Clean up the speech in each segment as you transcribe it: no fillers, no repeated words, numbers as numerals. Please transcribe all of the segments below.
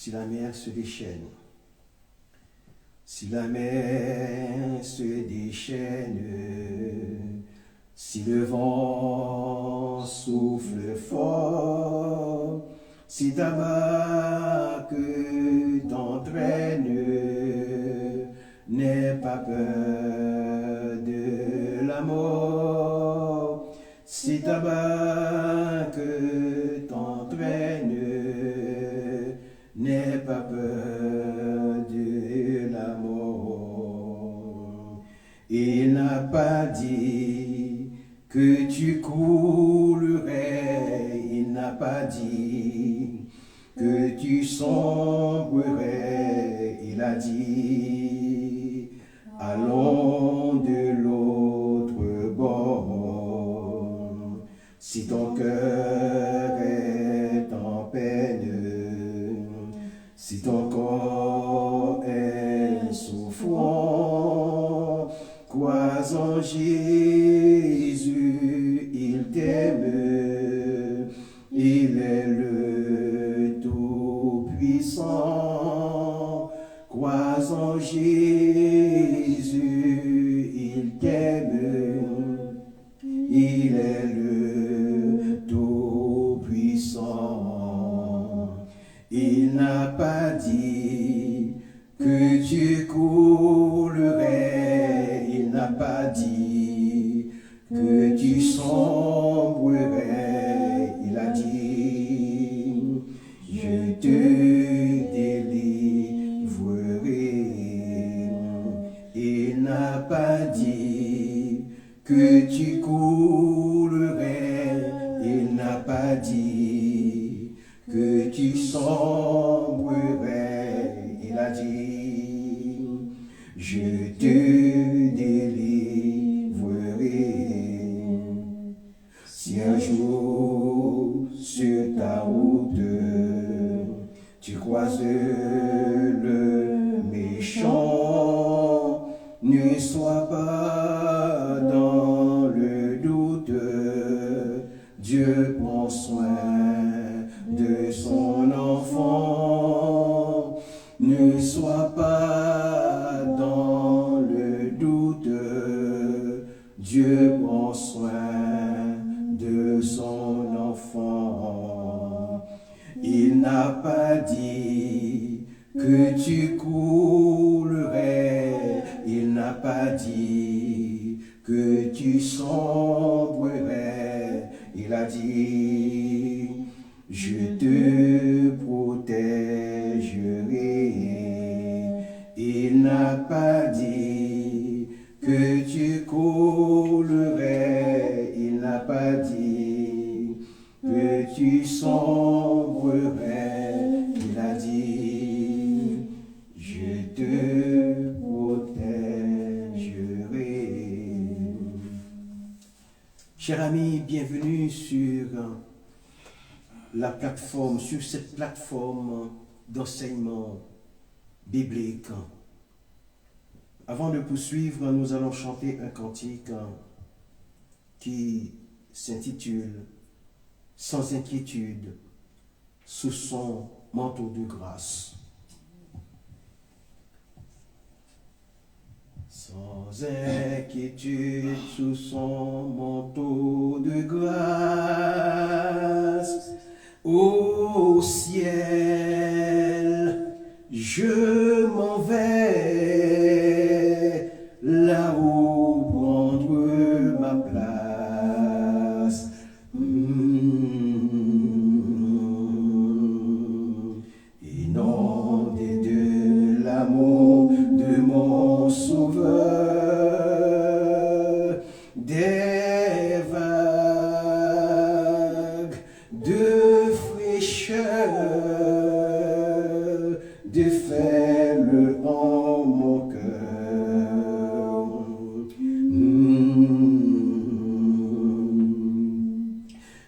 si la mer se déchaîne, si la mer se déchaîne, si le vent souffle fort, si ta barque t'entraîne, n'aie pas peur de la mort. Si ta barque t'entraîne, n'aie pas peur de la mort. Il n'a pas dit que tu coulerais, il n'a pas dit que tu sombrerais, il a dit allons de l'autre bord. Si ton cœur est en peine, si ton corps est souffrant, crois en Jésus, il t'aime, il est le Tout-Puissant. Crois en Jésus, il t'aime, il est le Tout-Puissant. Il n'a pas dit que tu coulerais, il n'a pas dit que tu sombrerais, il a dit je te délivrerai. Il n'a pas dit que tu coulerais, il n'a pas dit que tu sombrerais, il a dit je te délivrerai. Si un jour sur ta route tu croises le méchant, ne sois pas dans le doute, Dieu prend soin de son enfant. Ne sois pas dans le doute, Dieu prend soin de son enfant. Il n'a pas dit que tu coulerais, il n'a pas dit que tu sombrerais, il a dit je te protégerai. Il n'a pas dit que tu coulerais, il n'a pas dit que tu sombrerais, il a dit je te protégerai. Chers amis, bienvenue sur sur cette plateforme d'enseignement biblique. Avant de poursuivre, nous allons chanter un cantique qui s'intitule « Sans inquiétude, sous son manteau de grâce ». Sans inquiétude, sous son manteau de grâce, au ciel, je m'en vais, là-haut prendre ma place. Inondé de l'amour de mon Sauveur, des vagues de fraîcheur déferlent en mon cœur.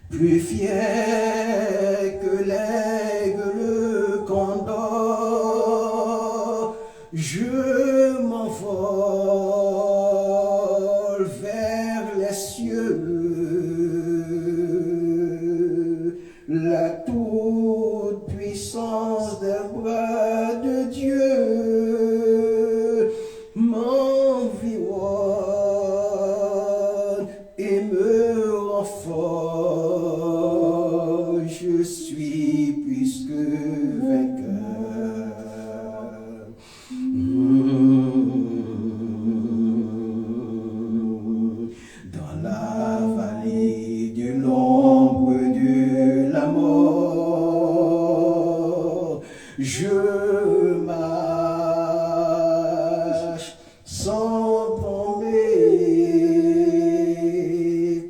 Plus fier que l'aigle condor, je m'envole vers les cieux. La toute puissance des bras je suis plus que vainqueur. Dans la vallée de l'ombre de la mort, je marche sans tomber,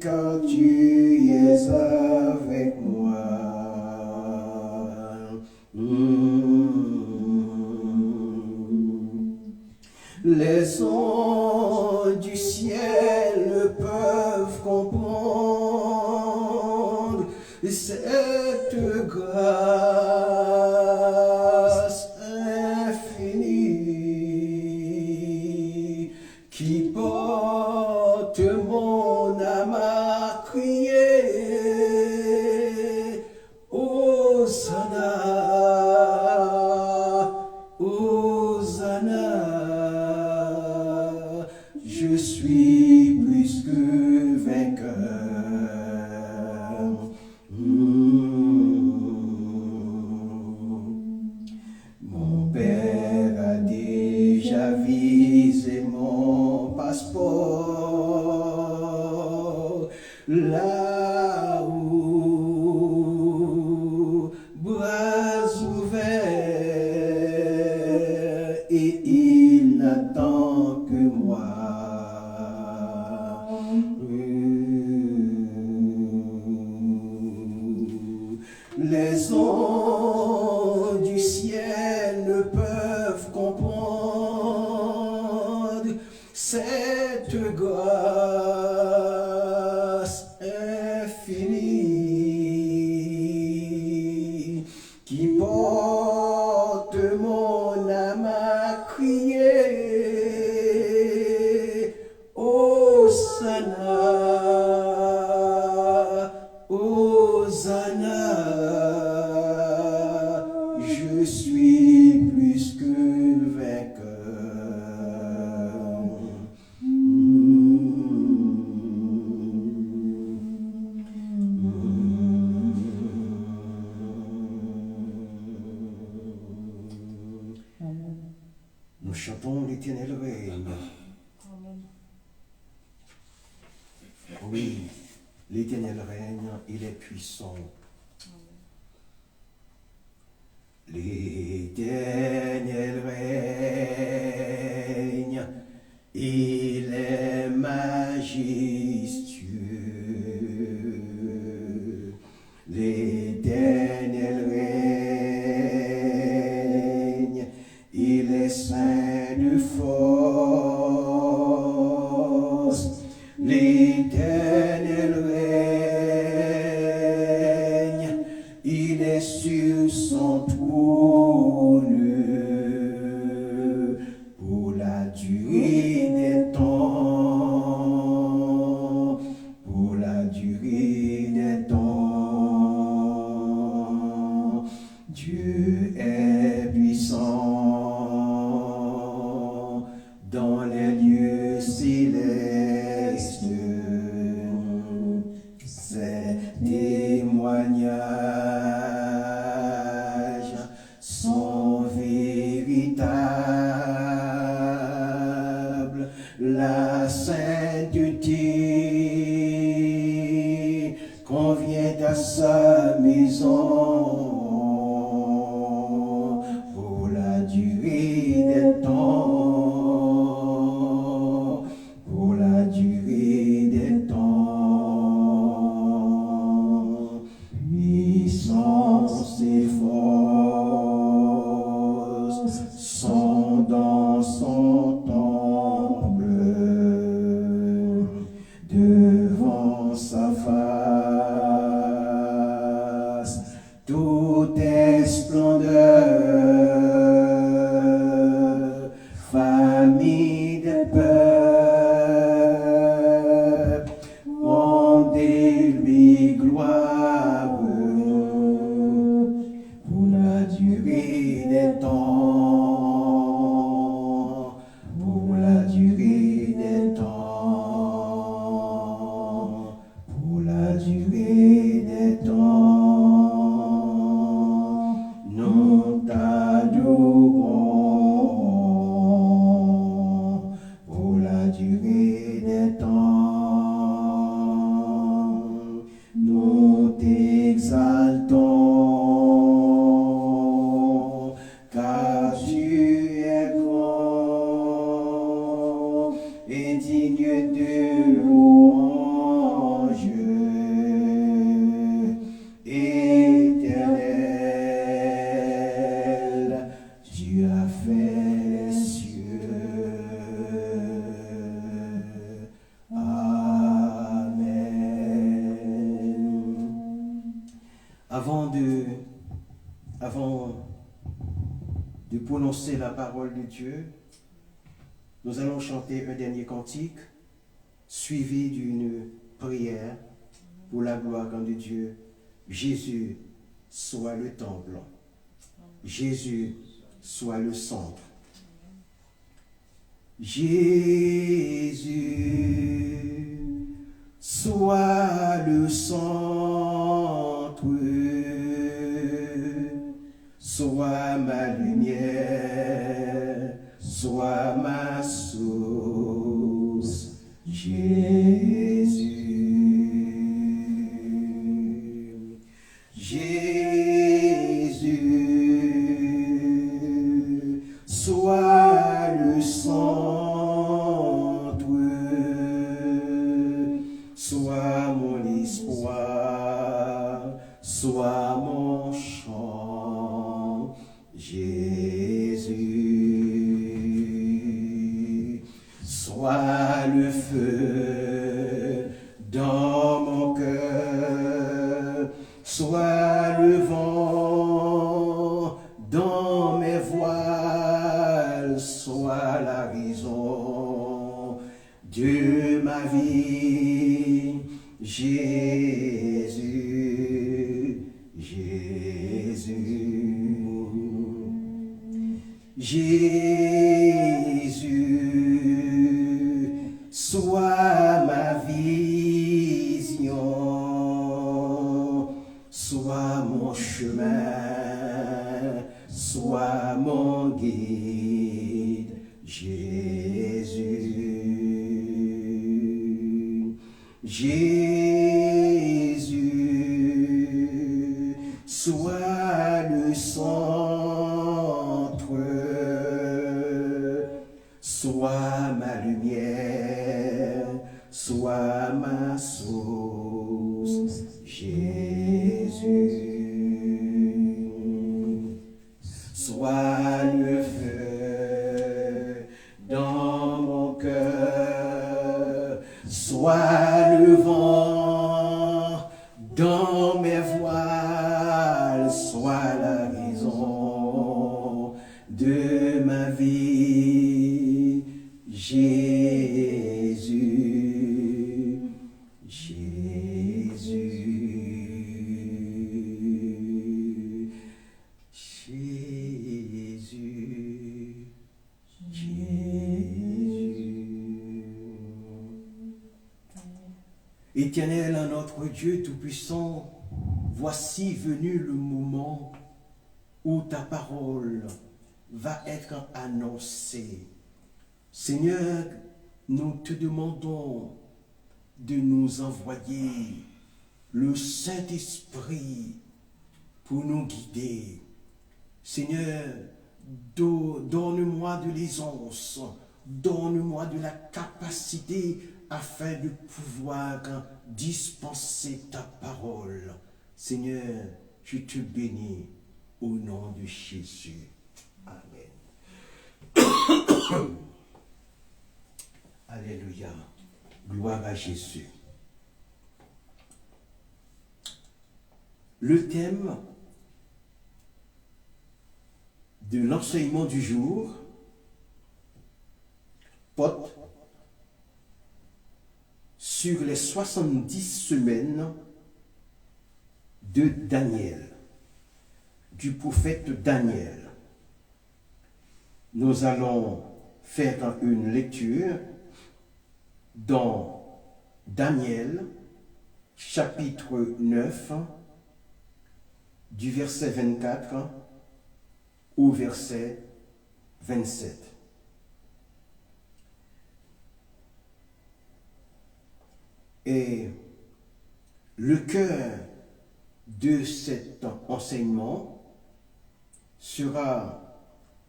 car tu es avec moi. Les anges du ciel ne peuvent comprendre cette grâce infinie qui porte mon âme à crier Hosanna, Hosanna. Je suis plus que vainqueur. Mon Père a déjà visé mon passeport. Là-haut, bras ouverts, et il n'attend que moi. Les anges du ciel ne peuvent comprendre cette grâce infinie qui porte mon âme à crier Hosanna, Hosanna. Je suis plus que vainqueur. Nous chantons l'Éternel règne. Oui, l'Éternel règne, il est puissant. L'Éternel règne, il est majestueux. L'Éternel règne, il est saint de force. L'Éternel règne, il est sur son trône pour la durée des temps, pour la durée des temps. Dieu est puissant dans les lieux célestes. Ses témoignages sont véritables. La sainteté convient à sa maison pour la durée des temps, pour la durée des temps. Puissance et force sont dans son temple, devant sa face, tout est splendeur. Famille des peuples, rendez-lui gloire pour la durée des temps, pour la durée des temps, pour la durée Avant de prononcer la parole de Dieu, nous allons chanter un dernier cantique, suivi d'une prière pour la gloire de Dieu. Jésus soit le temple. Jésus soit le centre. Jésus soit le centre, sois ma lumière, sois ma source, Jésus. Jésus, sois le centre, sois mon espoir, sois mon chant, Jésus. Sois le feu dans mon cœur, sois le vent dans mes voiles, sois la raison de ma vie, Jésus, Jésus. Jésus, sois ma vision, sois mon chemin, sois mon guide, Jésus. Jésus, sois le centre, sois ma lumière, sois ma source, Jésus. Sois le feu dans mon cœur, sois le vent dans mes voiles, sois la raison de ma vie, Jésus, Jésus, Jésus, Jésus. Éternel, notre Dieu Tout-Puissant, voici venu le moment où ta parole va être annoncée. Seigneur, nous te demandons de nous envoyer le Saint-Esprit pour nous guider. Seigneur, donne-moi de l'aisance, donne-moi de la capacité afin de pouvoir dispenser ta parole. Seigneur, je te bénis au nom de Jésus. Amen. Alléluia. Gloire à Jésus. Le thème de l'enseignement du jour porte sur les 70 semaines de Daniel, du prophète Daniel. Nous allons faire une lecture dans Daniel, chapitre 9, du verset 24 au verset 27. Et le cœur de cet enseignement sera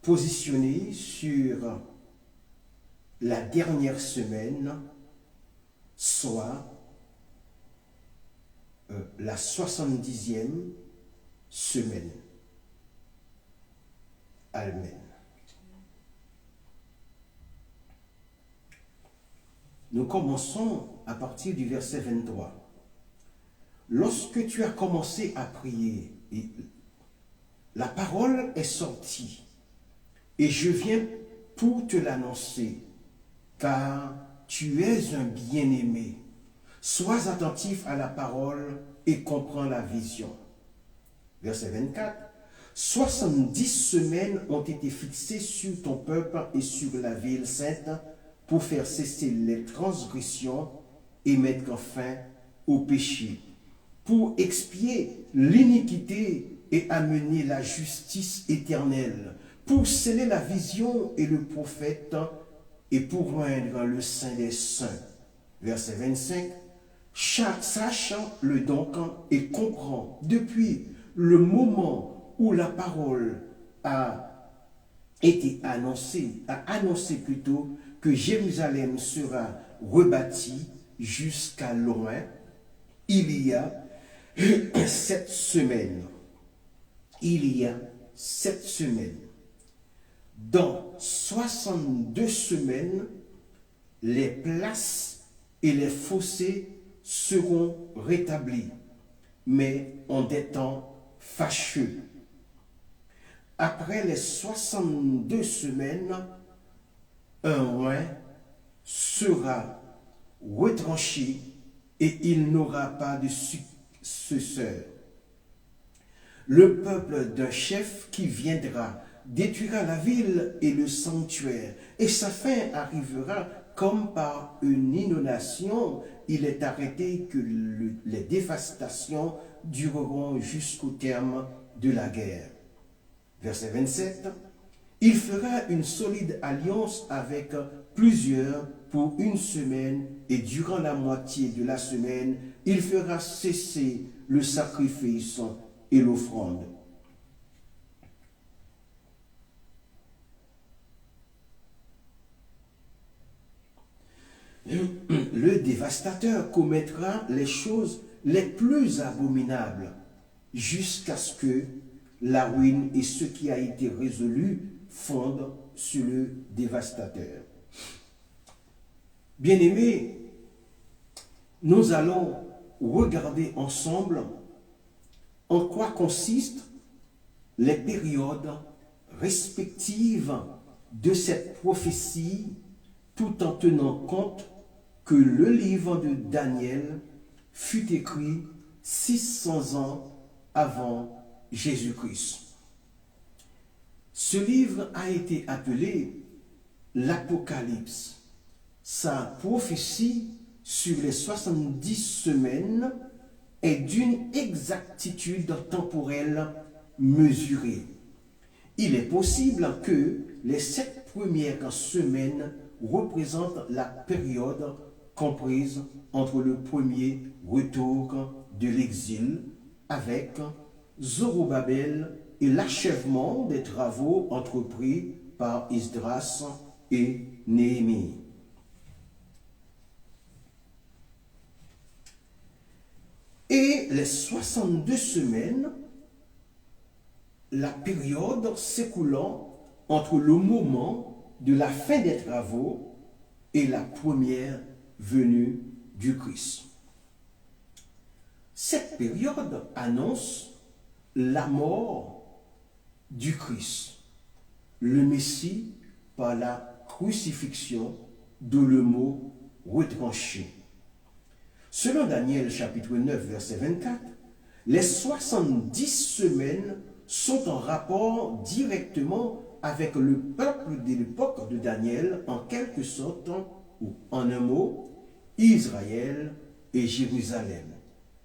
positionné sur la dernière semaine, soit la 70e semaine. Amen. Nous commençons à partir du verset 23. lorsque tu as commencé à prier, et la parole est sortie, et je viens pour te l'annoncer, car tu es un bien-aimé. Sois attentif à la parole et comprends la vision. Verset 24. 70 semaines ont été fixées sur ton peuple et sur la ville sainte pour faire cesser les transgressions et mettre fin au péché, pour expier l'iniquité et amener la justice éternelle, pour sceller la vision et le prophète et pour rendre le Saint des saints. Verset 25. Sache-le donc et comprends depuis le moment où la parole a été annoncée, plutôt que Jérusalem sera rebâtie jusqu'à loin, il y a 7 semaines. Il y a 7 semaines. Dans 62 semaines, les places et les fossés seront rétablis, mais en des temps fâcheux. Après les 62 semaines, un roi sera retranché et il n'aura pas de successeur. Le peuple d'un chef qui viendra détruira la ville et le sanctuaire, et sa fin arrivera comme par une inondation. Il est arrêté que les dévastations dureront jusqu'au terme de la guerre. Verset 27. Il fera une solide alliance avec plusieurs pour une semaine, et durant la moitié de la semaine, il fera cesser le sacrifice et l'offrande. Le dévastateur commettra les choses les plus abominables jusqu'à ce que la ruine et ce qui a été résolu fondent sur le dévastateur. Bien-aimés, nous allons regarder ensemble en quoi consistent les périodes respectives de cette prophétie, tout en tenant compte que le livre de Daniel fut écrit 600 ans avant Jésus-Christ. Ce livre a été appelé l'Apocalypse. Sa prophétie sur les 70 semaines est d'une exactitude temporelle mesurée. Il est possible que les 7 premières semaines représentent la période comprise entre le premier retour de l'exil avec Zorobabel et l'achèvement des travaux entrepris par Esdras et Néhémie. Et les 62 semaines, la période s'écoulant entre le moment de la fin des travaux et la première venue du Christ. Cette période annonce la mort du Christ, le Messie par la crucifixion, d'où le mot retranché. Selon Daniel chapitre 9 verset 24, les 70 semaines sont en rapport directement avec le peuple de l'époque de Daniel, en quelque sorte, ou en un mot, Israël et Jérusalem,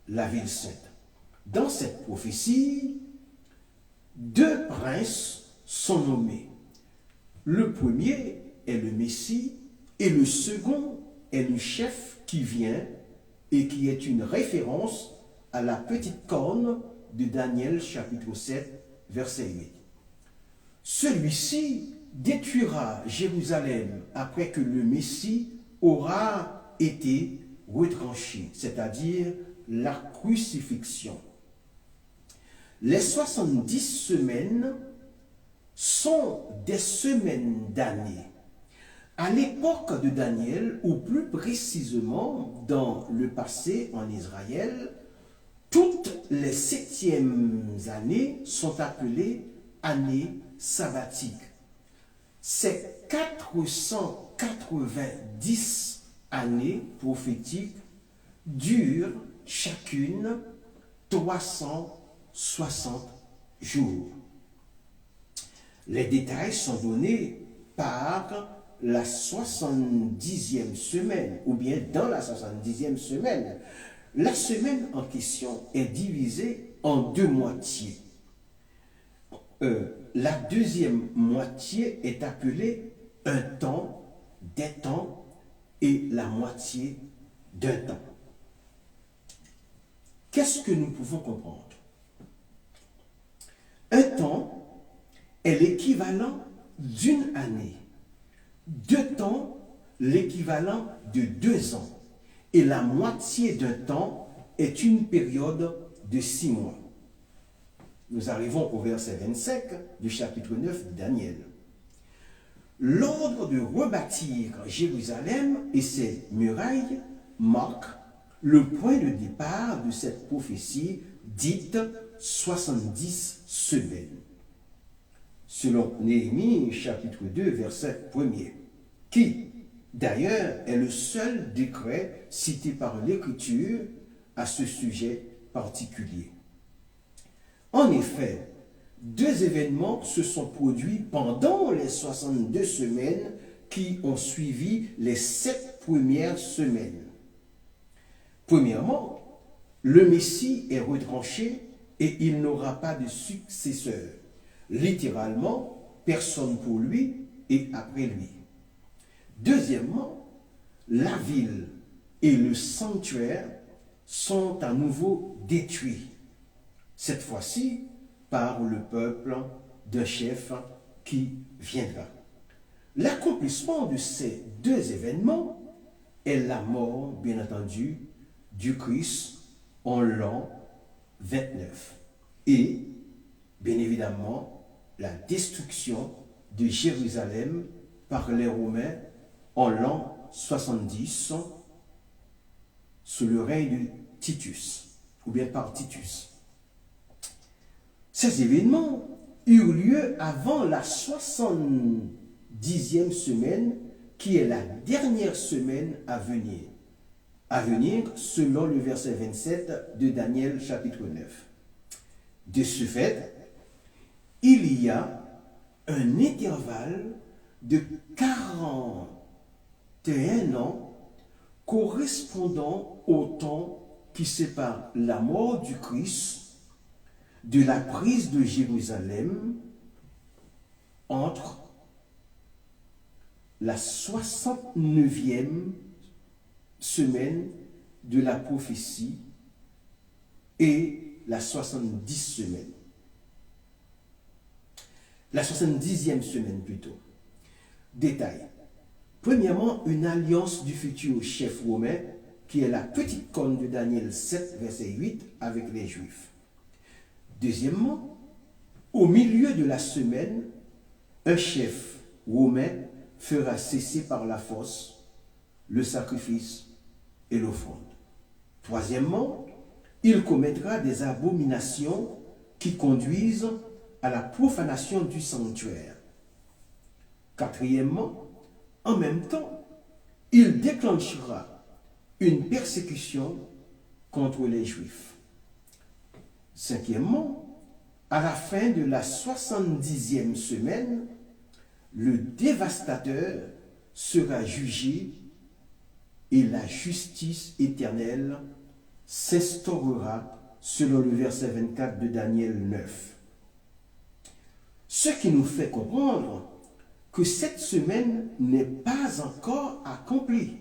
la ville sainte. Dans cette prophétie, 2 princes sont nommés. Le premier est le Messie et le second est le chef qui vient et qui est une référence à la petite corne de Daniel chapitre 7 verset 8. Celui-ci détruira Jérusalem après que le Messie aura été retranché, c'est-à-dire la crucifixion. Les 70 semaines sont des semaines d'années. À l'époque de Daniel, ou plus précisément dans le passé en Israël, Toutes les 7e années sont appelées années sabbatiques. Ces 490 années prophétiques durent chacune 360 jours. Les détails sont donnés par la 70e semaine, ou bien dans la 70e semaine. La semaine en question est divisée en deux moitiés. La deuxième moitié est appelée un temps, des temps, et la moitié d'un temps. Qu'est-ce que nous pouvons comprendre? Un temps est l'équivalent d'une année. 2 temps, l'équivalent de 2 ans. Et la moitié d'un temps est une période de 6 mois. Nous arrivons au verset 25 du chapitre 9 de Daniel. L'ordre de rebâtir Jérusalem et ses murailles marque le point de départ de cette prophétie dite 70 semaines. Selon Néhémie chapitre 2 verset 1er, qui d'ailleurs est le seul décret cité par l'Écriture à ce sujet particulier. En effet, 2 événements se sont produits pendant les 62 semaines qui ont suivi les 7 premières semaines. Premièrement, le Messie est retranché et il n'aura pas de successeur. Littéralement, personne pour lui et après lui. Deuxièmement, la ville et le sanctuaire sont à nouveau détruits. Cette fois-ci, par le peuple d'un chef qui viendra. L'accomplissement de ces 2 événements est la mort, bien entendu, du Christ en l'an 29 et, bien évidemment, la destruction de Jérusalem par les Romains en l'an 70 sous le règne de Titus, ou bien par Titus. Ces événements eurent lieu avant la 70e semaine, qui est la dernière semaine à venir. À venir selon le verset 27 de Daniel chapitre 9. De ce fait, il y a un intervalle de 41 ans correspondant au temps qui sépare la mort du Christ de la prise de Jérusalem entre la 69e semaine de la prophétie et la 70 semaine. La 70e semaine plutôt. Détail. Premièrement, une alliance du futur chef romain qui est la petite corne de Daniel 7, verset 8 avec les Juifs. Deuxièmement, au milieu de la semaine, un chef romain fera cesser par la force le sacrifice et l'offrande. Troisièmement, il commettra des abominations qui conduisent à la profanation du sanctuaire. Quatrièmement, en même temps, il déclenchera une persécution contre les Juifs. Cinquièmement, à la fin de la 70e semaine, le dévastateur sera jugé et la justice éternelle s'instaurera selon le verset 24 de Daniel 9. Ce qui nous fait comprendre que cette semaine n'est pas encore accomplie.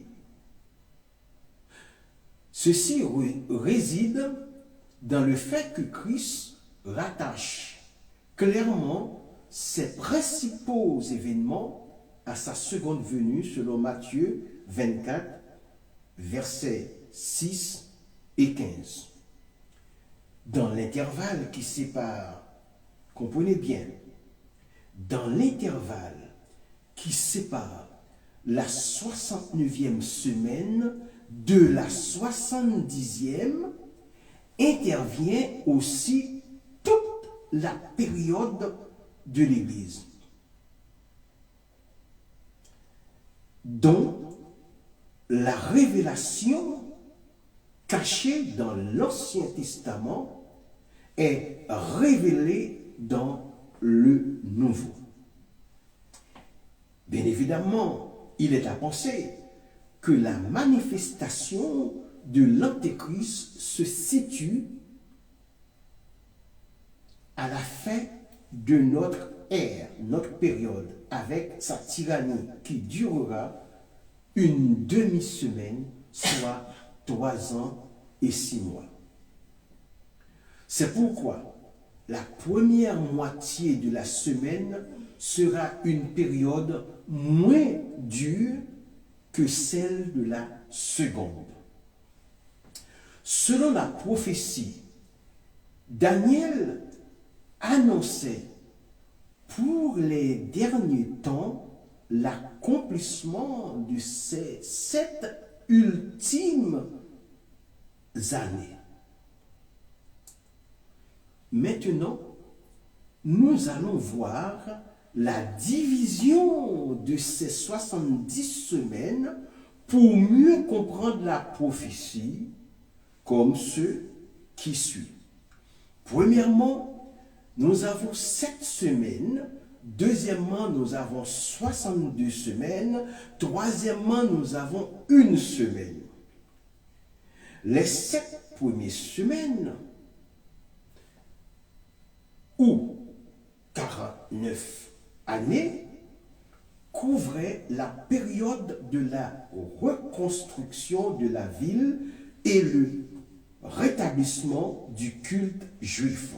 Ceci réside dans le fait que Christ rattache clairement ses principaux événements à sa seconde venue selon Matthieu 24, versets 6 et 15. Dans l'intervalle qui sépare, comprenez bien, dans l'intervalle qui sépare la 69e semaine de la 70e, intervient aussi toute la période de l'Église, dont la révélation cachée dans l'Ancien Testament est révélée dans le Nouveau. Bien évidemment, il est à penser que la manifestation de l'Antéchrist se situe à la fin de notre ère, notre période, avec sa tyrannie qui durera une demi-semaine, soit 3 ans et 6 mois. C'est pourquoi la première moitié de la semaine sera une période moins dure que celle de la seconde. Selon la prophétie, Daniel annonçait pour les derniers temps l'accomplissement de ces 7 ultimes années. Maintenant, nous allons voir la division de ces 70 semaines pour mieux comprendre la prophétie comme ce qui suit. Premièrement, nous avons 7 semaines. Deuxièmement, nous avons 62 semaines. Troisièmement, nous avons 1 semaine. Les 7 premières semaines, ou 49 années, couvraient la période de la reconstruction de la ville et le rétablissement du culte juif.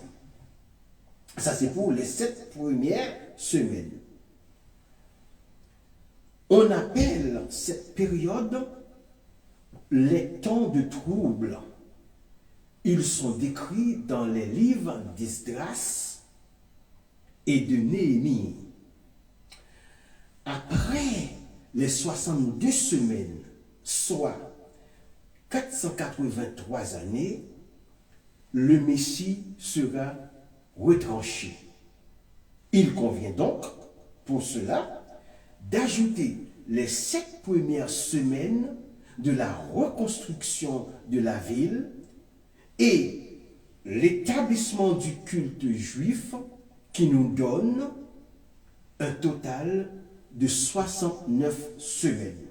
Ça, c'est pour les 7 premières semaines. On appelle cette période les temps de trouble. Ils sont décrits dans les livres d'Esdras et de Néhémie. Après les 62 semaines, soit 483 années, le Messie sera retranché. Il convient donc, pour cela, d'ajouter les 7 premières semaines de la reconstruction de la ville et l'établissement du culte juif qui nous donne un total de 69 semaines.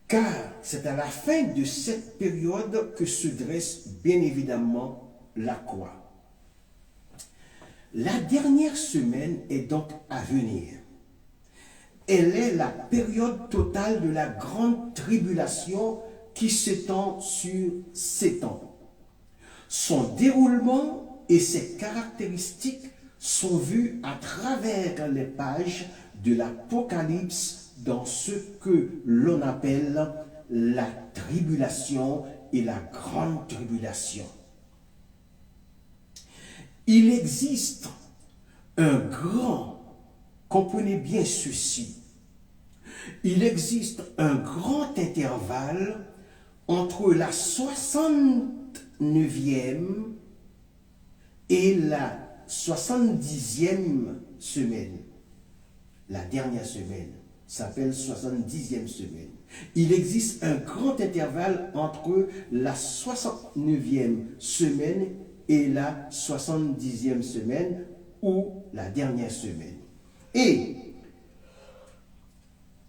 Car c'est à la fin de cette période que se dresse bien évidemment la croix. La dernière semaine est donc à venir. Elle est la période totale de la grande tribulation qui s'étend sur 7 ans. Son déroulement et ses caractéristiques sont vus à travers les pages de l'Apocalypse dans ce que l'on appelle la tribulation et la grande tribulation. Il existe un grand, comprenez bien ceci, il existe un grand intervalle entre la 69e et la 70e semaine. La dernière semaine s'appelle 70e semaine. Il existe un grand intervalle entre la 69e semaine et la 70e semaine ou la dernière semaine. Et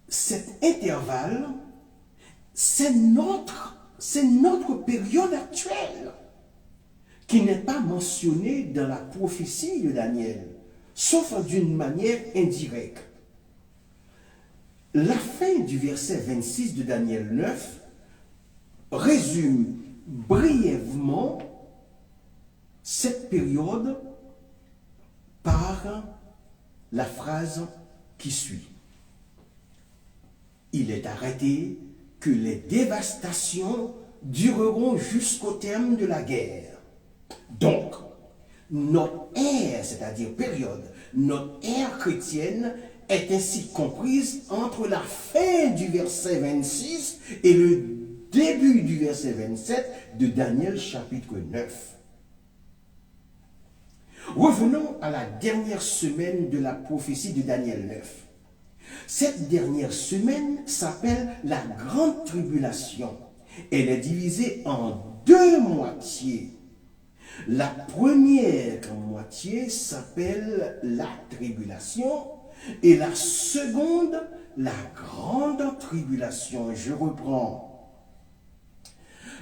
cet intervalle, c'est notre période actuelle qui n'est pas mentionnée dans la prophétie de Daniel, sauf d'une manière indirecte. La fin du verset 26 de Daniel 9 résume brièvement cette période par la phrase qui suit. Il est arrêté que les dévastations dureront jusqu'au terme de la guerre. Donc, notre ère, c'est-à-dire période, notre ère chrétienne est ainsi comprise entre la fin du verset 26 et le début du verset 27 de Daniel chapitre 9. Revenons à la dernière semaine de la prophétie de Daniel 9. Cette dernière semaine s'appelle la grande tribulation. Elle est divisée en deux moitiés. La première moitié s'appelle la tribulation et la seconde, la grande tribulation. Je reprends.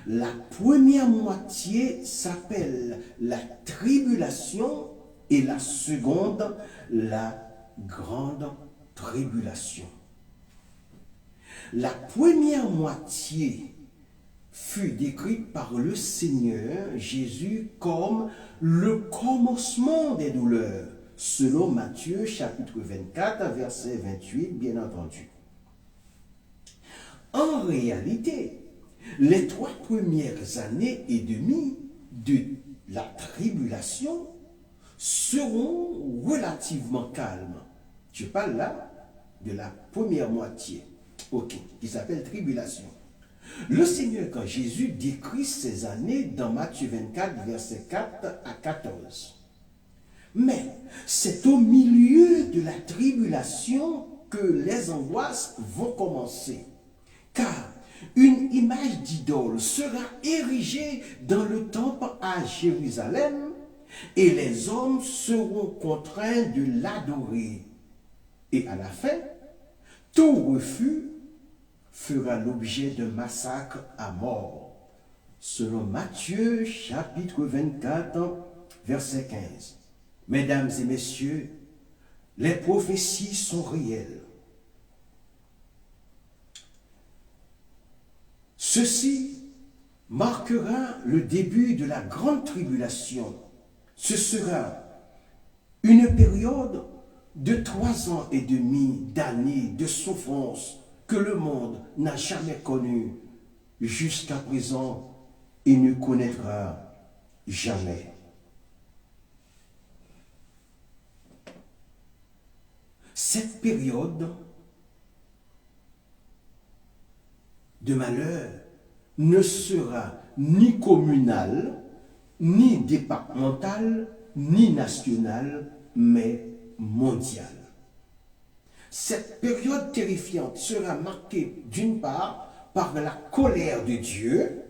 La première moitié s'appelle la tribulation et la seconde, la grande tribulation. La première moitié fut décrite par le Seigneur Jésus comme le commencement des douleurs, selon Matthieu chapitre 24, verset 28, bien entendu. En réalité, les 3 premières années et demie de la tribulation seront relativement calmes. Je parle là de la première moitié, qui s'appelle tribulation. Le Seigneur, quand Jésus décrit ces années dans Matthieu 24, versets 4 à 14. Mais c'est au milieu de la tribulation que les angoisses vont commencer. Car une image d'idole sera érigée dans le temple à Jérusalem et les hommes seront contraints de l'adorer. Et à la fin, tout refus fera l'objet d'un massacre à mort, selon Matthieu chapitre 24, verset 15. Mesdames et messieurs, les prophéties sont réelles. Ceci marquera le début de la grande tribulation. Ce sera une période de 3 ans et demi d'années de souffrance que le monde n'a jamais connue jusqu'à présent et ne connaîtra jamais. Cette période de malheur ne sera ni communale, ni départementale, ni nationale, mais mondiale. Cette période terrifiante sera marquée d'une part par la colère de Dieu,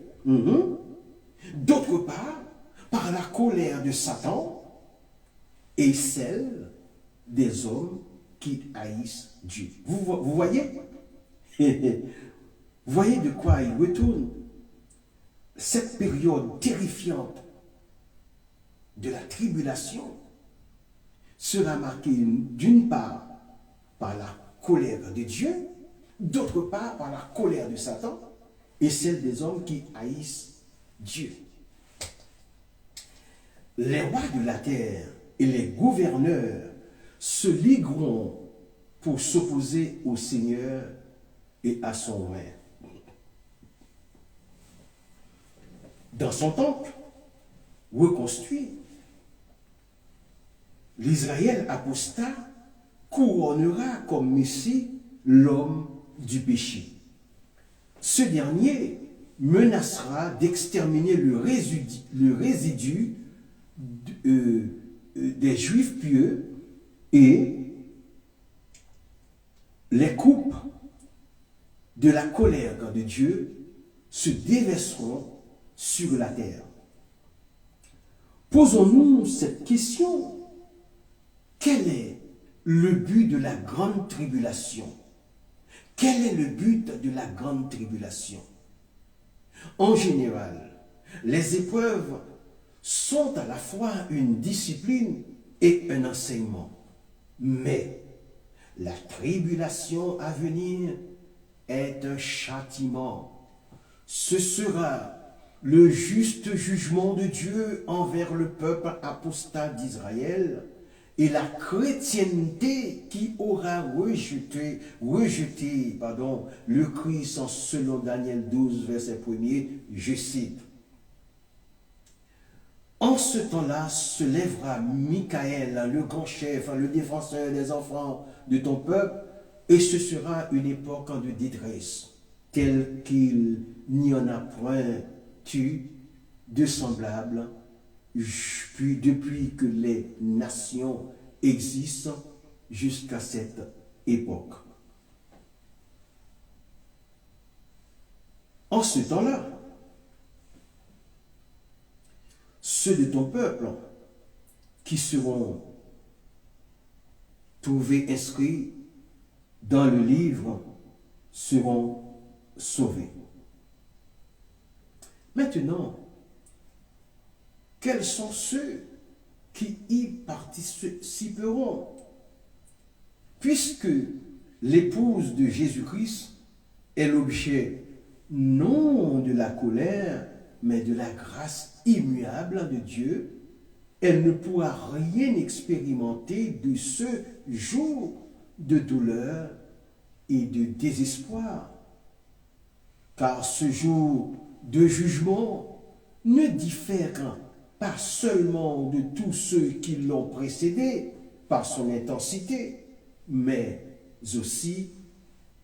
d'autre part par la colère de Satan et celle des hommes qui haïssent Dieu. Vous voyez? Vous voyez de quoi il retourne? Cette période terrifiante de la tribulation sera marquée d'une part par la colère de Dieu, d'autre part par la colère de Satan et celle des hommes qui haïssent Dieu. Les rois de la terre et les gouverneurs se ligueront pour s'opposer au Seigneur et à son règne. Dans son temple reconstruit, l'Israël apostat couronnera comme Messie l'homme du péché. Ce dernier menacera d'exterminer le résidu des Juifs pieux et les coupes de la colère de Dieu se déverseront sur la terre. Posons-nous cette question. Quel est le but de la grande tribulation? Quel est le but de la grande tribulation? En général, les épreuves sont à la fois une discipline et un enseignement. Mais la tribulation à venir est un châtiment. Ce sera le juste jugement de Dieu envers le peuple apostat d'Israël et la chrétienté qui aura rejeté le Christ en selon Daniel 12, verset 1er, je cite. En ce temps-là se lèvera Michael, le grand chef, le défenseur des enfants de ton peuple, et ce sera une époque de détresse, telle qu'il n'y en a point eu de semblable depuis que les nations existent jusqu'à cette époque. En ce temps-là, ceux de ton peuple qui seront trouvés inscrits dans le livre seront sauvés. Maintenant, quels sont ceux qui y participeront? Puisque l'épouse de Jésus-Christ est l'objet non de la colère, mais de la grâce immuable de Dieu, elle ne pourra rien expérimenter de ce jour de douleur et de désespoir. Car ce jour de jugement ne diffère pas seulement de tous ceux qui l'ont précédé par son intensité, mais aussi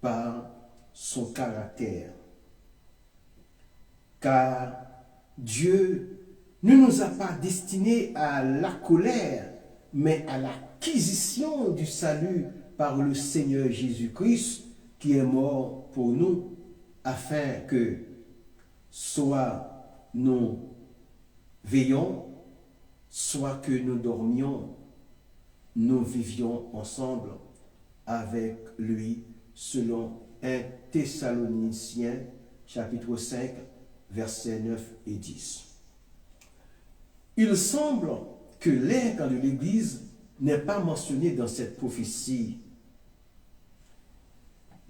par son caractère. Car Dieu ne nous a pas destinés à la colère, mais à l'acquisition du salut par le Seigneur Jésus-Christ qui est mort pour nous, afin que soit nous veillons, soit que nous dormions, nous vivions ensemble avec lui, selon 1 Thessaloniciens, chapitre 5, versets 9 et 10. Il semble que l'ère de l'Église n'est pas mentionné dans cette prophétie.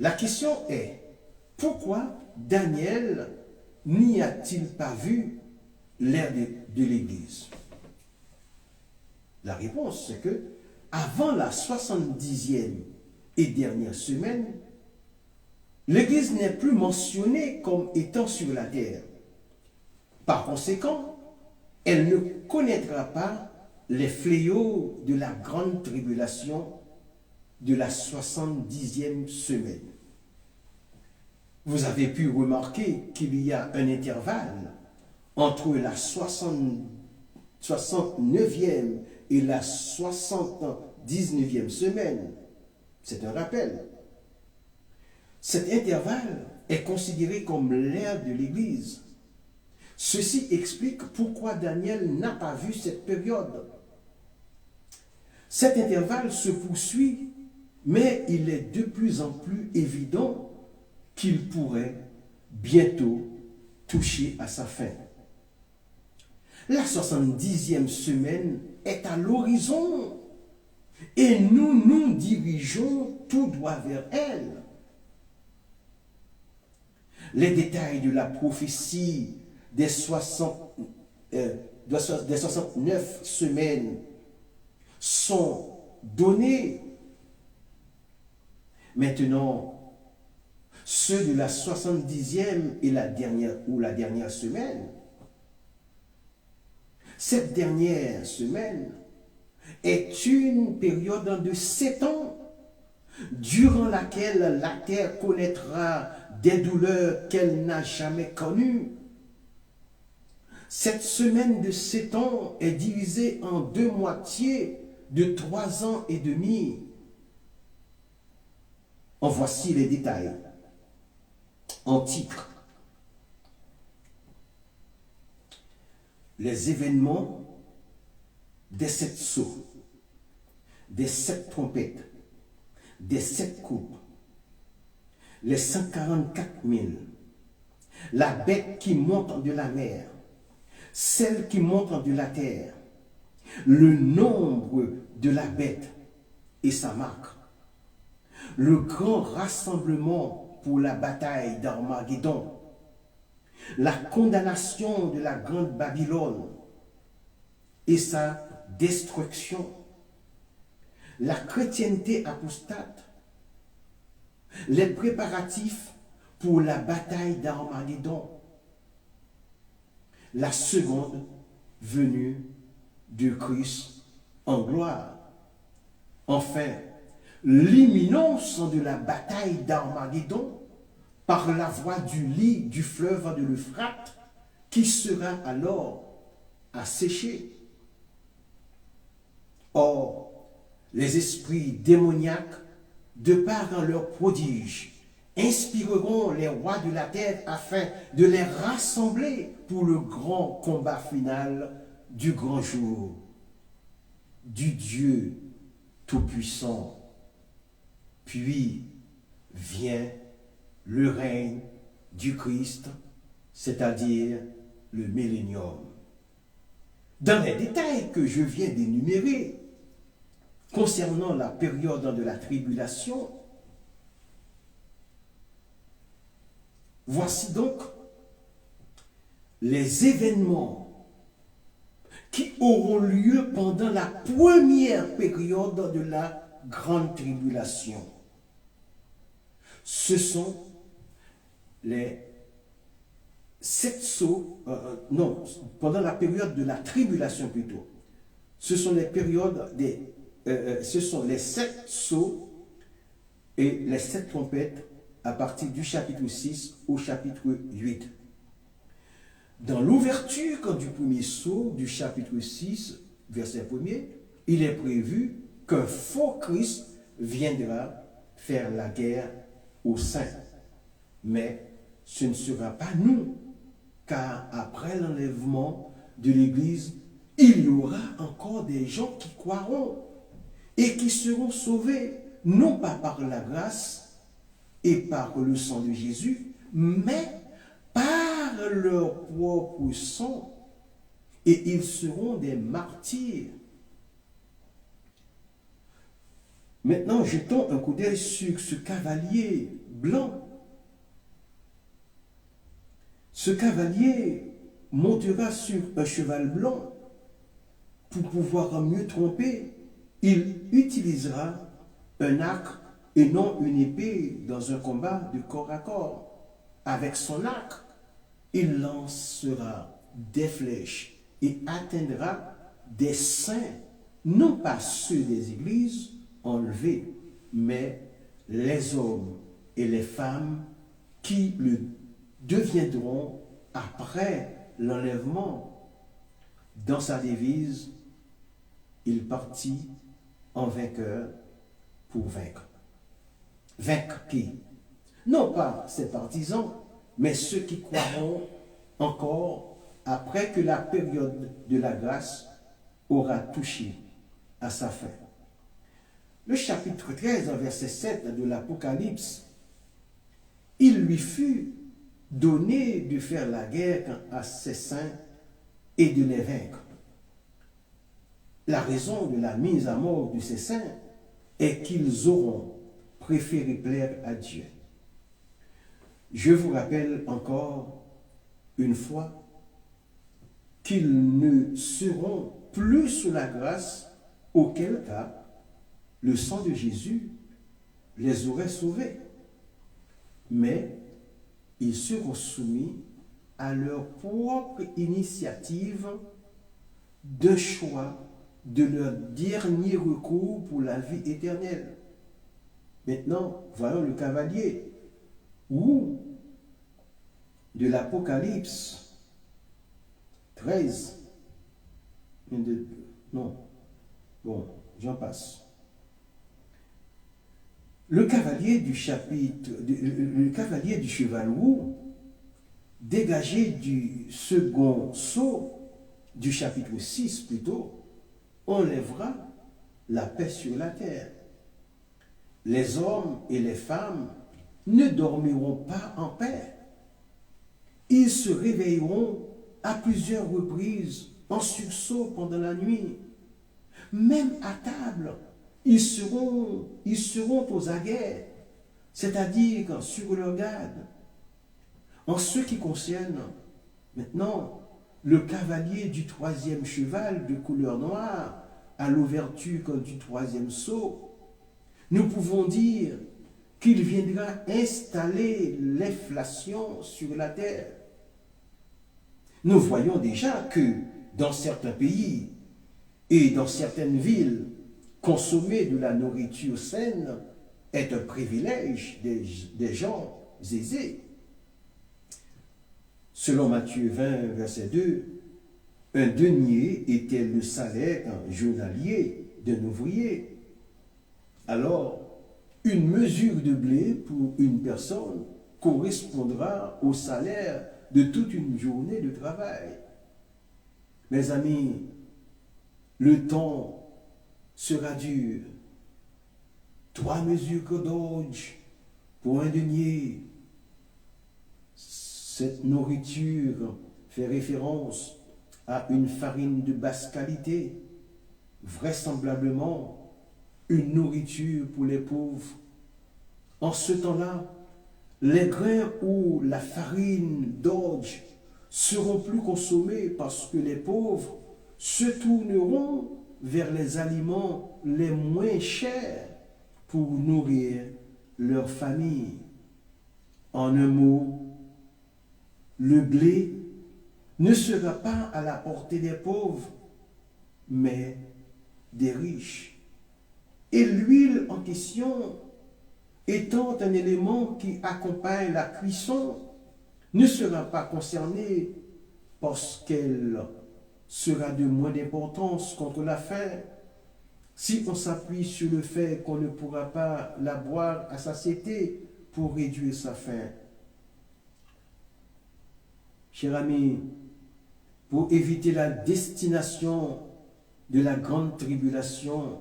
La question est, pourquoi Daniel n'y a-t-il pas vu l'ère de l'Église? La réponse, c'est que avant la 70e et dernière semaine, l'Église n'est plus mentionnée comme étant sur la terre. Par conséquent, elle ne connaîtra pas les fléaux de la grande tribulation de la 70e semaine. Vous avez pu remarquer qu'il y a un intervalle entre la 69e et la 79e semaine. C'est un rappel. Cet intervalle est considéré comme l'ère de l'Église. Ceci explique pourquoi Daniel n'a pas vu cette période. Cet intervalle se poursuit, mais il est de plus en plus évident qu'il pourrait bientôt toucher à sa fin. La 70e semaine est à l'horizon et nous nous dirigeons tout droit vers elle. Les détails de la prophétie des 69 semaines sont donnés. Maintenant, ceux de la 70e et la dernière semaine. Cette dernière semaine est une période de 7 ans durant laquelle la terre connaîtra des douleurs qu'elle n'a jamais connues. Cette semaine de 7 ans est divisée en 2 moitiés de 3 ans et demi. En voici les détails. En titre, les événements des 7 sceaux, des 7 trompettes, des 7 coupes, les 144 000, la bête qui monte de la mer, celle qui monte de la terre, le nombre de la bête et sa marque, le grand rassemblement pour la bataille d'Armageddon, la condamnation de la grande Babylone et sa destruction, la chrétienté apostate, les préparatifs pour la bataille d'Armageddon, la seconde venue de Christ en gloire. Enfin, l'imminence de la bataille d'Armageddon par la voie du lit du fleuve de l'Euphrate, qui sera alors asséché. Or, les esprits démoniaques, de par leurs prodiges, inspireront les rois de la terre afin de les rassembler pour le grand combat final du grand jour du Dieu Tout-Puissant. Puis vient le règne du Christ, c'est-à-dire le millénium. Dans les détails que je viens d'énumérer concernant la période de la tribulation, voici donc les événements qui auront lieu pendant la première période de la grande tribulation. Ce sont les 7 sceaux, pendant la période de la tribulation plutôt. Ce sont les périodes ce sont les 7 sceaux et les 7 trompettes à partir du chapitre 6 au chapitre 8. Dans l'ouverture du premier sceau du chapitre 6, verset 1er, il est prévu qu'un faux Christ viendra faire la guerre aux saints. Mais ce ne sera pas nous, car après l'enlèvement de l'Église, il y aura encore des gens qui croiront et qui seront sauvés, non pas par la grâce et par le sang de Jésus, mais par leur propre sang, et ils seront des martyrs. Maintenant, jetons un coup d'œil sur ce cavalier blanc. Ce cavalier montera sur un cheval blanc pour pouvoir mieux tromper. Il utilisera un arc et non une épée dans un combat de corps à corps. Avec son arc, il lancera des flèches et atteindra des saints, non pas ceux des églises enlevés, mais les hommes et les femmes qui le deviendront après l'enlèvement. Dans sa devise, il partit en vainqueur pour vaincre. Vaincre qui? Non pas ses partisans, mais ceux qui croiront encore après que la période de la grâce aura touché à sa fin. Le chapitre 13, verset 7 de l'Apocalypse, il lui fut donné de faire la guerre à ses saints et de les vaincre. La raison de la mise à mort de ces saints est qu'ils auront préféré plaire à Dieu. Je vous rappelle encore une fois qu'ils ne seront plus sous la grâce, auquel cas le sang de Jésus les aurait sauvés. Mais ils seront soumis à leur propre initiative de choix de leur dernier recours pour la vie éternelle. Maintenant, voyons le cavalier ou de l'Apocalypse 13. Non, bon, j'en passe. Le cavalier du cheval roux, dégagé du second sceau, du chapitre 6 plutôt, enlèvera la paix sur la terre. Les hommes et les femmes ne dormiront pas en paix. Ils se réveilleront à plusieurs reprises en sursaut pendant la nuit. Même à table, ils seront aux aguets, c'est-à-dire sur leur garde. En ce qui concerne maintenant le cavalier du 3e cheval de couleur noire à l'ouverture du 3e sceau, nous pouvons dire qu'il viendra installer l'inflation sur la terre. Nous voyons déjà que dans certains pays et dans certaines villes, consommer de la nourriture saine est un privilège des gens aisés. Selon Matthieu 20, verset 2, un denier était le salaire journalier d'un ouvrier. Alors, une mesure de blé pour une personne correspondra au salaire de toute une journée de travail. Mes amis, le temps sera dur. 3 mesures d'orge pour un denier. Cette nourriture fait référence à une farine de basse qualité, vraisemblablement une nourriture pour les pauvres. En ce temps-là, les grains ou la farine d'orge seront plus consommés parce que les pauvres se tourneront vers les aliments les moins chers pour nourrir leur famille. En un mot, le blé ne sera pas à la portée des pauvres, mais des riches. Et l'huile en question, étant un élément qui accompagne la cuisson, ne sera pas concernée parce qu'elle sera de moins d'importance contre la faim. Si on s'appuie sur le fait qu'on ne pourra pas la boire à satiété pour réduire sa faim. Cher ami, pour éviter la destination de la grande tribulation,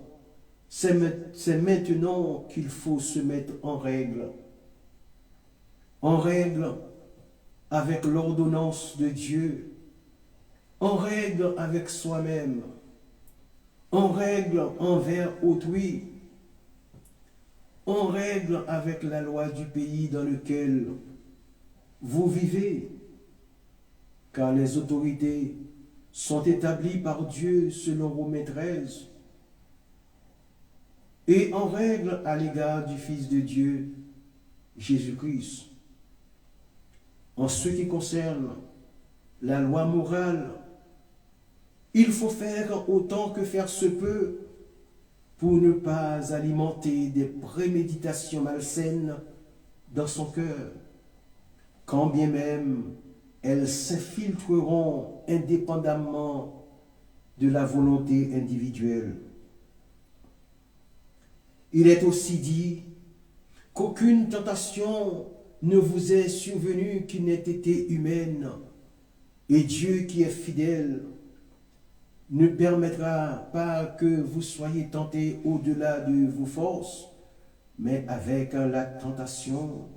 c'est maintenant qu'il faut se mettre en règle. En règle avec l'ordonnance de Dieu, en règle avec soi-même, en règle envers autrui, en règle avec la loi du pays dans lequel vous vivez, car les autorités sont établies par Dieu selon Romains 13, et en règle à l'égard du Fils de Dieu, Jésus-Christ. En ce qui concerne la loi morale, il faut faire autant que faire se peut pour ne pas alimenter des préméditations malsaines dans son cœur, quand bien même elles s'infiltreront indépendamment de la volonté individuelle. Il est aussi dit qu'aucune tentation ne vous est survenue qui n'ait été humaine, et Dieu qui est fidèle ne permettra pas que vous soyez tentés au-delà de vos forces, mais avec la tentation,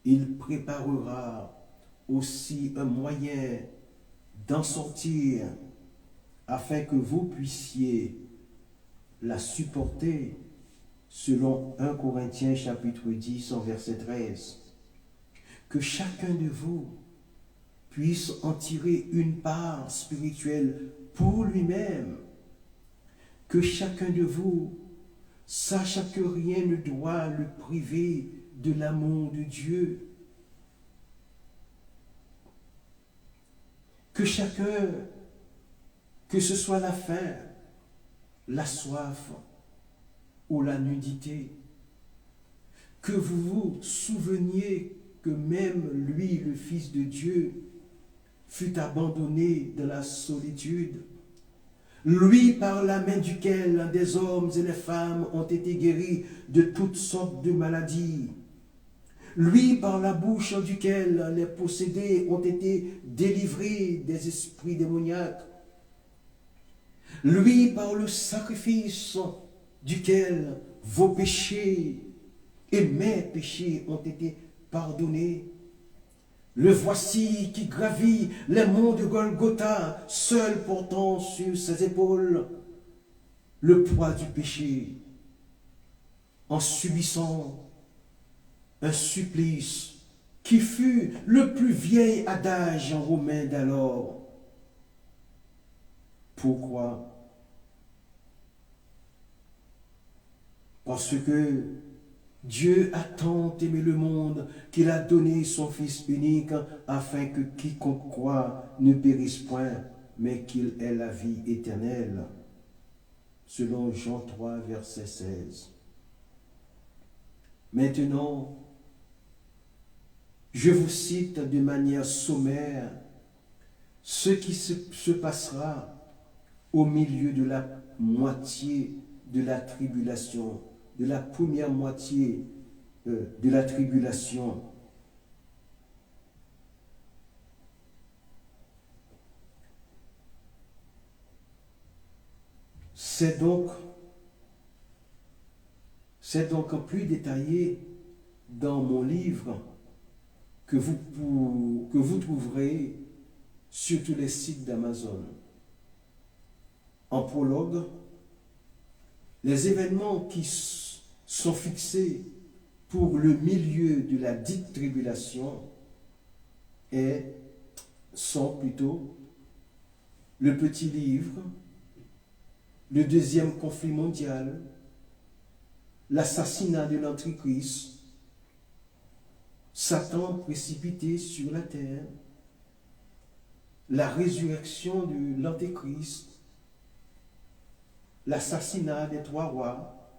il préparera aussi un moyen d'en sortir afin que vous puissiez la supporter, selon 1 Corinthiens chapitre 10 en verset 13. Que chacun de vous puisse en tirer une part spirituelle pour lui-même. Que chacun de vous sache que rien ne doit le priver de l'amour de Dieu. Que chacun, que ce soit la faim, la soif ou la nudité, que vous vous souveniez que même lui, le Fils de Dieu, fut abandonné dans la solitude, lui par la main duquel des hommes et des femmes ont été guéris de toutes sortes de maladies, lui par la bouche duquel les possédés ont été délivrés des esprits démoniaques, lui par le sacrifice duquel vos péchés et mes péchés ont été pardonnés. Le voici qui gravit les monts de Golgotha, seul portant sur ses épaules le poids du péché, en subissant un supplice qui fut le plus vieil adage en romain d'alors. Pourquoi? Parce que Dieu a tant aimé le monde qu'il a donné son Fils unique afin que quiconque croit ne périsse point, mais qu'il ait la vie éternelle. Selon Jean 3, verset 16. Maintenant, Je vous cite de manière sommaire ce qui se passera au milieu de la moitié de la tribulation, de la première moitié de la tribulation. C'est donc plus détaillé dans mon livre que vous trouverez sur tous les sites d'Amazon. En prologue, les événements qui sont fixés pour le milieu de la dite tribulation sont plutôt le petit livre, le deuxième conflit mondial, l'assassinat de l'Antichrist, Satan précipité sur la terre, la résurrection de l'Antéchrist, l'assassinat des 3 rois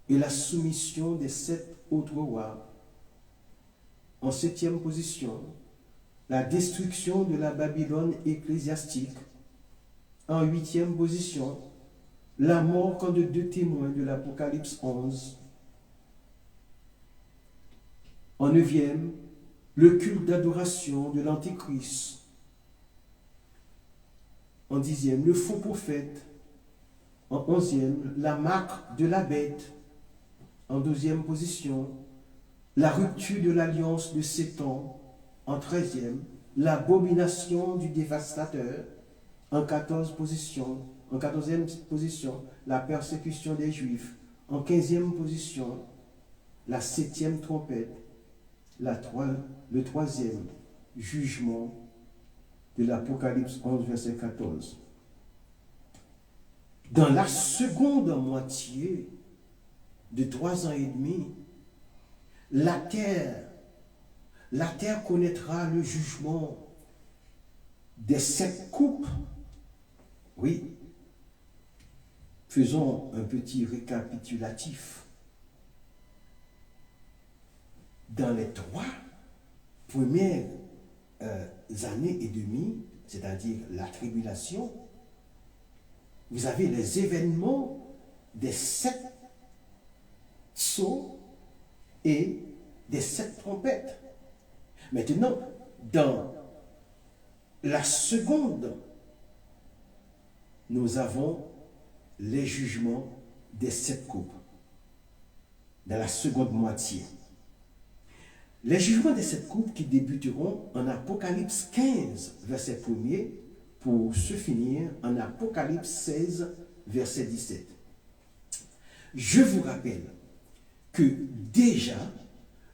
et la soumission des 7 autres rois. En 7e position, la destruction de la Babylone ecclésiastique. En 8e position, la mort de 2 témoins de l'Apocalypse 11. En 9e, le culte d'adoration de l'Antéchrist. En 10e, le faux prophète. En 11e, la marque de la bête. En 12e position, la rupture de l'alliance de Satan. En 13e, l'abomination du dévastateur. En 14e position, la persécution des Juifs. En 15e position, la 7e trompette. Le 3e jugement de l'Apocalypse 11, verset 14. Dans la seconde moitié de 3 ans et demi, la terre connaîtra le jugement des 7 coupes. Oui, faisons un petit récapitulatif. Dans les 3 premières années et demie, c'est-à-dire la tribulation, vous avez les événements des 7 sceaux et des 7 trompettes. Maintenant, dans la seconde, nous avons les jugements des 7 coupes. Dans la seconde moitié. Les jugements des 7 coupes qui débuteront en Apocalypse 15, verset 1er, pour se finir en Apocalypse 16, verset 17. Je vous rappelle que déjà,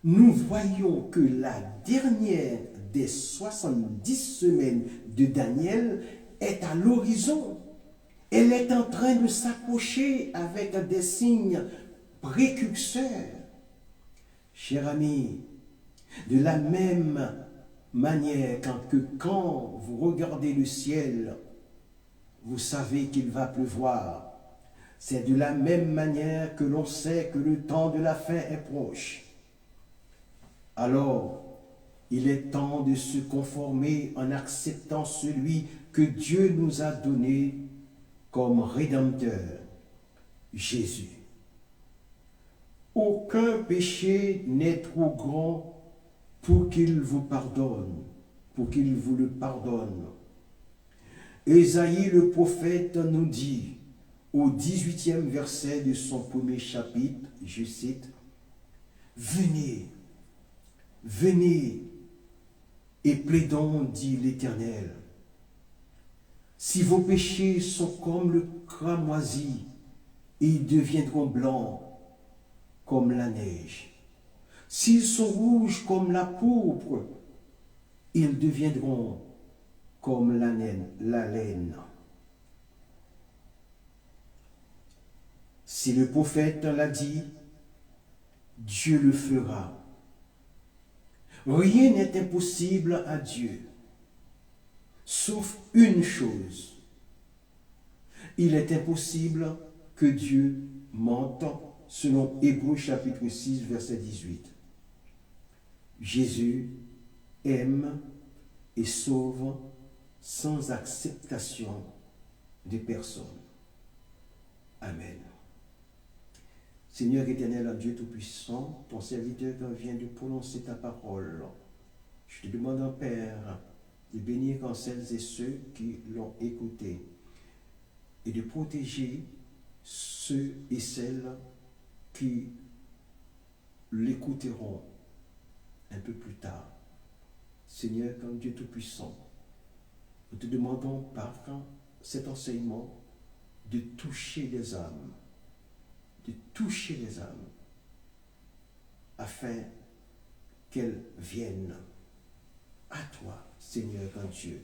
nous voyons que la dernière des 70 semaines de Daniel est à l'horizon. Elle est en train de s'approcher avec des signes précurseurs. Chers amis, de la même manière que quand vous regardez le ciel, vous savez qu'il va pleuvoir. C'est de la même manière que l'on sait que le temps de la fin est proche. Alors, il est temps de se conformer en acceptant celui que Dieu nous a donné comme Rédempteur, Jésus. Aucun péché n'est trop grand pour qu'il vous pardonne, pour qu'il vous le pardonne. Ésaïe le prophète nous dit, au 18e verset de son premier chapitre, je cite, « Venez, venez et plaidons, dit l'Éternel. Si vos péchés sont comme le cramoisi, ils deviendront blancs comme la neige. S'ils sont rouges comme la pourpre, ils deviendront comme la laine. » Si le prophète l'a dit, Dieu le fera. Rien n'est impossible à Dieu, sauf une chose. Il est impossible que Dieu mente, selon Hébreux chapitre 6, verset 18. Jésus aime et sauve sans acceptation de personne. Amen. Seigneur éternel, Dieu Tout-Puissant, ton serviteur qui vient de prononcer ta parole, je te demande, Père, de bénir quand celles et ceux qui l'ont écouté et de protéger ceux et celles qui l'écouteront un peu plus tard. Seigneur, comme Dieu Tout-Puissant, nous te demandons par cet enseignement de toucher les âmes, afin qu'elles viennent à toi, Seigneur grand Dieu,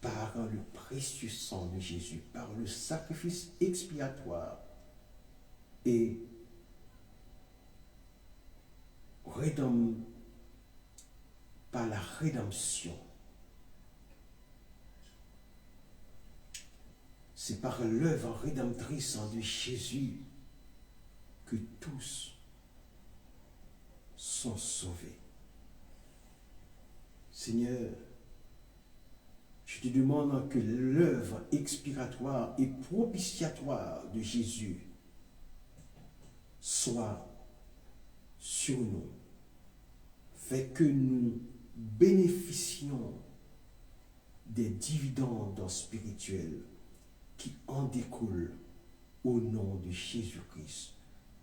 par le précieux sang de Jésus, par le sacrifice expiatoire et par la rédemption. C'est par l'œuvre rédemptrice de Jésus que tous sont sauvés. Seigneur, je te demande que l'œuvre expiratoire et propitiatoire de Jésus soit sur nous, fait que nous bénéficions des dividendes spirituels qui en découlent au nom de Jésus-Christ,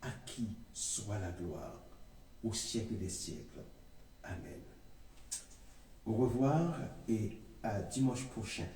à qui soit la gloire au siècle des siècles. Amen. Au revoir et à dimanche prochain.